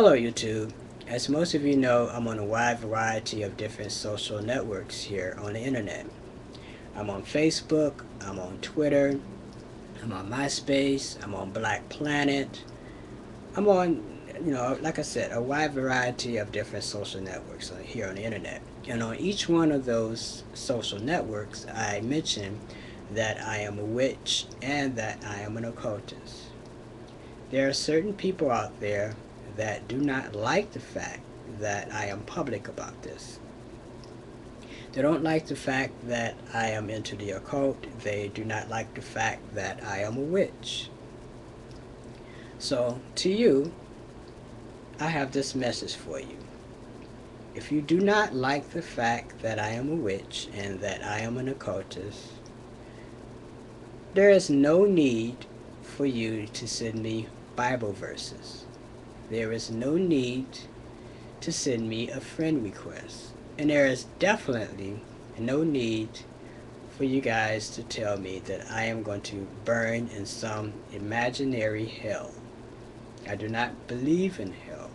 Hello YouTube. As most of you know, I'm on a wide variety of different social networks here on the internet. I'm on Facebook, I'm on Twitter, I'm on MySpace, I'm on Black Planet. I'm on, like I said, a wide variety of different social networks here on the internet. And on each one of those social networks, I mention that I am a witch and that I am an occultist. There are certain people out there that do not like the fact that I am public about this. They don't like the fact that I am into the occult. They do not like the fact that I am a witch. So, to you, I have this message for you. If you do not like the fact that I am a witch and that I am an occultist, there is no need for you to send me Bible verses. There is no need to send me a friend request. And there is definitely no need for you guys to tell me that I am going to burn in some imaginary hell. I do not believe in hell.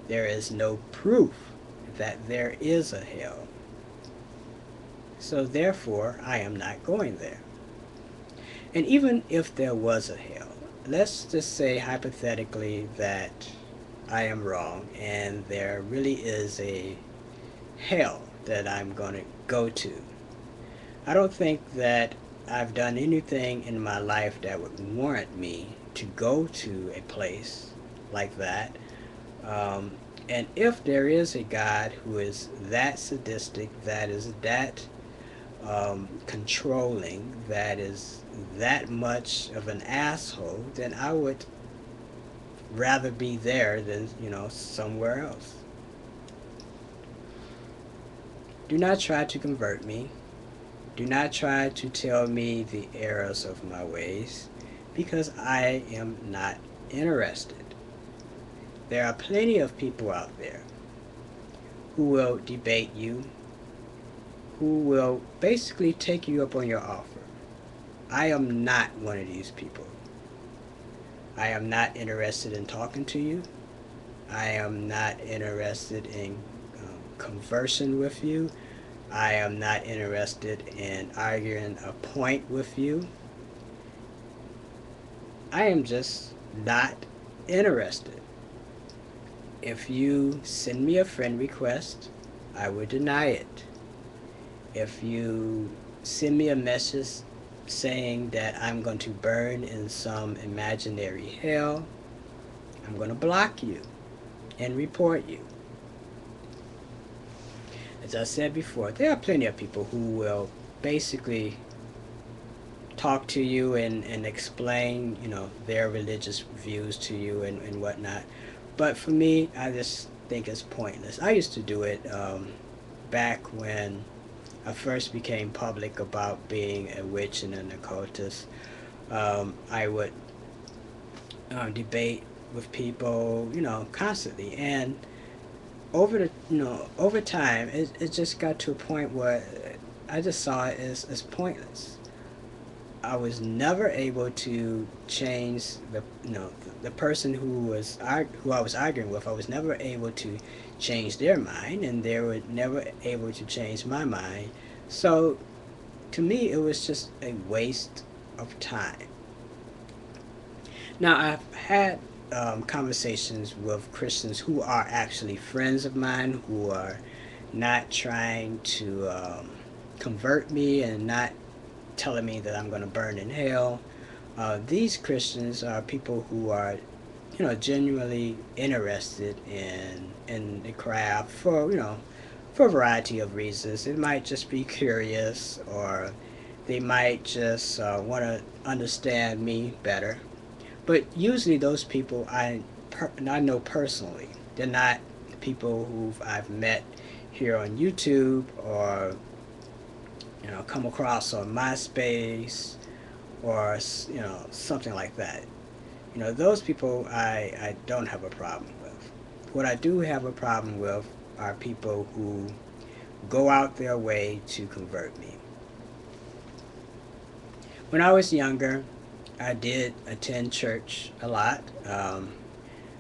There is no proof that there is a hell. So therefore, I am not going there. And even if there was a hell, let's just say hypothetically that I am wrong and there really is a hell that I'm going to go to. I don't think that I've done anything in my life that would warrant me to go to a place like that. And if there is a God who is that sadistic, that is that controlling, that is that much of an asshole, then I would rather be there than, somewhere else. Do not try to convert me. Do not try to tell me the errors of my ways, because I am not interested. There are plenty of people out there who will debate you, who will basically take you up on your offer. I am not one of these people. I am not interested in talking to you. I am not interested in conversing with you. I am not interested in arguing a point with you. I am just not interested. If you send me a friend request, I will deny it. If you send me a message saying that I'm going to burn in some imaginary hell, I'm going to block you and report you. As I said before, there are plenty of people who will basically talk to you and explain, their religious views to you and whatnot. But for me, I just think it's pointless. I used to do it back when I first became public about being a witch and an occultist. I would debate with people, constantly, and over time, it just got to a point where I just saw it as pointless. I was never able to change the person who I was arguing with. I was never able to change their mind, and they were never able to change my mind. So to me, it was just a waste of time. Now, I've had conversations with Christians who are actually friends of mine, who are not trying to convert me and not telling me that I'm going to burn in hell. These Christians are people who are, genuinely interested in the craft for a variety of reasons. It might just be curious, or they might just want to understand me better. But usually those people I know personally. They're not people who I've met here on YouTube or come across on MySpace or something like that. Those people I don't have a problem with. What I do have a problem with are people who go out their way to convert me. When I was younger, I did attend church a lot.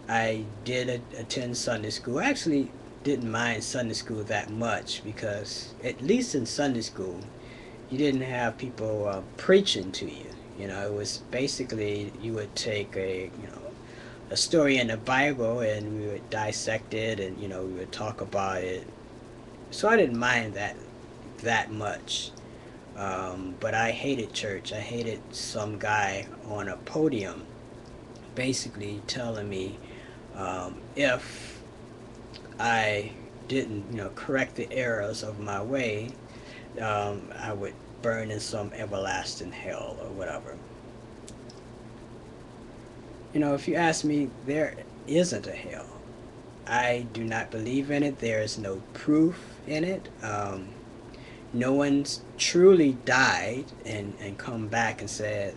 I did attend Sunday school. I actually didn't mind Sunday school that much because at least in Sunday school, you didn't have people preaching to you. You know, it was basically you would take a story in the Bible and we would dissect it and we would talk about it. So I didn't mind that much. But I hated church. I hated some guy on a podium basically telling me if I didn't, correct the errors of my way, I would burn in some everlasting hell or whatever. If you ask me, there isn't a hell. I do not believe in it. There is no proof in it. No one's truly died and come back and said,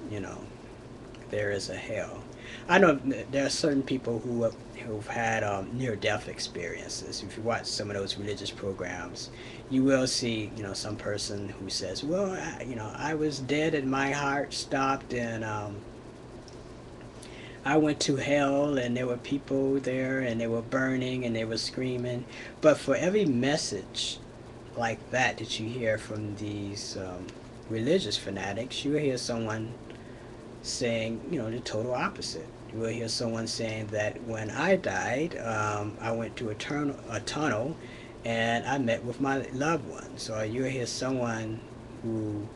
there is a hell. I know there are certain people who've had near-death experiences. If you watch some of those religious programs, you will see some person who says, "Well, I was dead and my heart stopped and I went to hell and there were people there and they were burning and they were screaming." But for every message like that you hear from these religious fanatics, you will hear someone saying, the total opposite. You will hear someone saying that when I died, I went to a tunnel and I met with my loved ones. Or you will hear someone who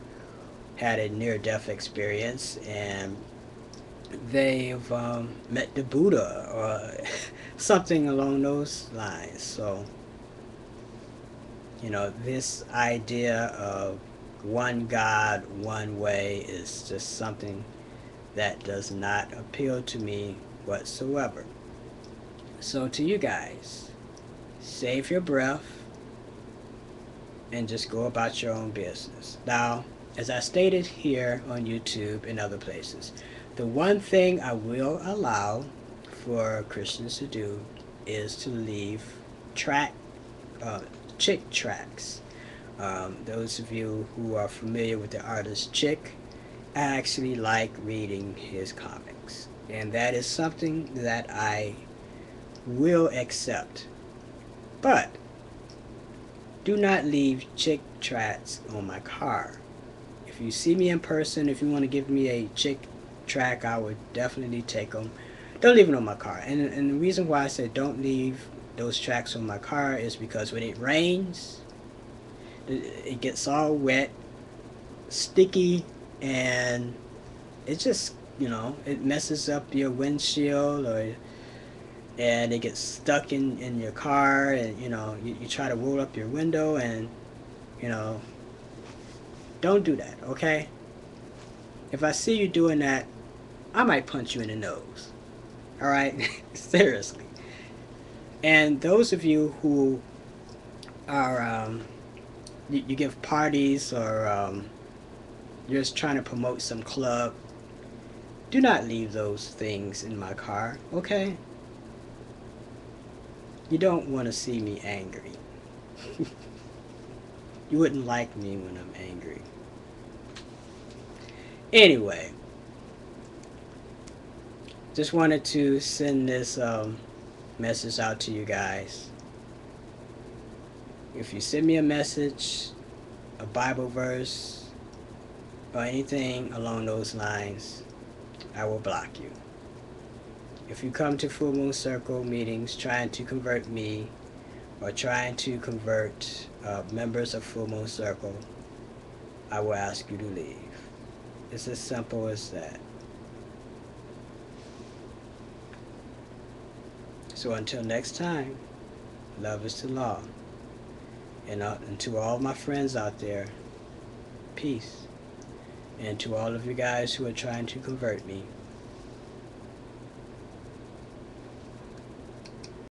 had a near-death experience and they've met the Buddha or something along those lines. So, this idea of one God, one way is just something that does not appeal to me whatsoever. So to you guys, save your breath and just go about your own business. Now, as I stated here on YouTube and other places, the one thing I will allow for Christians to do is to leave Chick tracks. Those of you who are familiar with the artist Chick, I actually like reading his comics, and that is something that I will accept. But do not leave Chick tracks on my car. If you see me in person, if you want to give me a Chick track, I would definitely take them. Don't leave it on my car. And the reason why I said don't leave those tracks on my car is because when it rains, it gets all wet, sticky, and it just it messes up your windshield, and it gets stuck in your car, and you try to roll up your window, and don't do that, okay? If I see you doing that, I might punch you in the nose. All right? Seriously. And those of you who are you give parties or you're just trying to promote some club, do not leave those things in my car, okay? You don't want to see me angry. You wouldn't like me when I'm angry. Anyway, just wanted to send this message out to you guys. If you send me a message, a Bible verse, or anything along those lines, I will block you. If you come to Full Moon Circle meetings trying to convert me or trying to convert members of Full Moon Circle, I will ask you to leave. It's as simple as that. So until next time, love is the law. And to all my friends out there, peace. And to all of you guys who are trying to convert me,